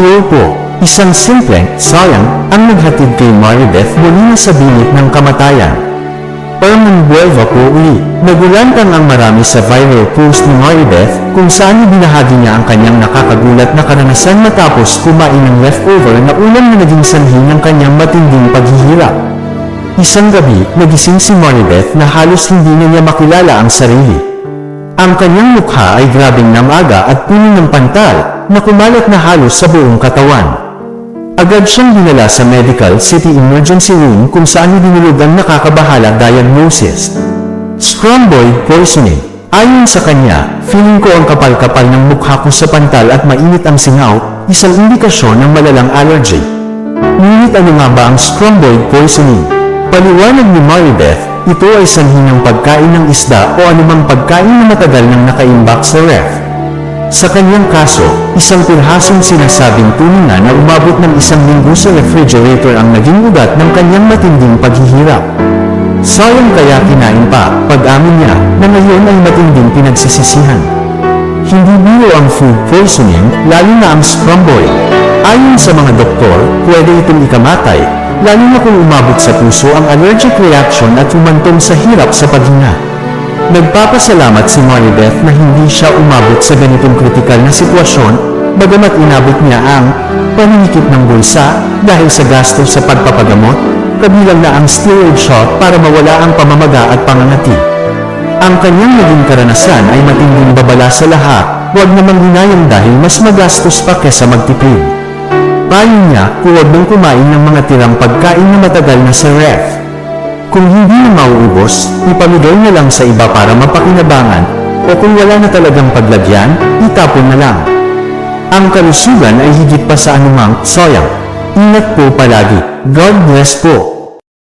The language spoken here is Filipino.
Oo po, isang simpleng, sayang, ang naghatid kay Maribeth muli na sa bingit ng kamatayan. Buelva po uli. Nagulantang ang marami sa viral post ni Maribeth kung saan ibinahagi niya ang kanyang nakakagulat na karanasan matapos kumain ng leftover na ulam na naging sanhi ng kanyang matinding paghihirap. Isang gabi, nagising si Maribeth na halos hindi na niya makilala ang sarili. Ang kanyang mukha ay grabing namaga at puno ng pantal na kumalat na halos sa buong katawan. Agad siyang dinala sa Medical City Emergency Room kung saan idinulog ang nakakabahala diagnosis. Scromboid poisoning. Ayon sa kanya, feeling ko ang kapal-kapal ng mukha ko sa pantal at mainit ang singaw, isang indikasyon ng malalang allergy. Ngunit ano nga ba ang scromboid poisoning? Paliwanag ni Maribeth, ito ay sanhi ng pagkain ng isda o anumang pagkain na matagal nang nakaimbak sa ref. Sa kanyang kaso, isang pirhasong sinasabing tuningan na umabot ng 1 linggo sa refrigerator ang naging ugat ng kanyang matinding paghihirap. Sayang kaya kinain pa, pag-amin niya, na ngayon ay matinding pinagsisisihan. Hindi biro ang food poisoning, lalo na ang scromboid. Ayon sa mga doktor, pwede itong ikamatay, lalo na kung umabot sa puso ang allergic reaction at humantong sa hirap sa paghinga. Nagpapasalamat si Maribeth na hindi siya umabot sa ganitong kritikal na sitwasyon, bagamat inabot niya ang paninikip ng bulsa dahil sa gastos sa pagpapagamot, kabilang na ang steroid shot para mawala ang pamamaga at pangangati. Ang kanyang naging karanasan ay matinding babala sa lahat, huwag namang hinayang dahil mas magastos pa kesa magtipid. Payo niya, huwag mong kumain ng mga tirang pagkain na matagal na sa ref. Kung hindi na mauubos, ipamigay na lang sa iba para mapakinabangan, o kung wala na talagang paglagyan, itapon na lang. Ang kalusugan ay higit pa sa anumang sayang. Ingat po palagi. God bless po.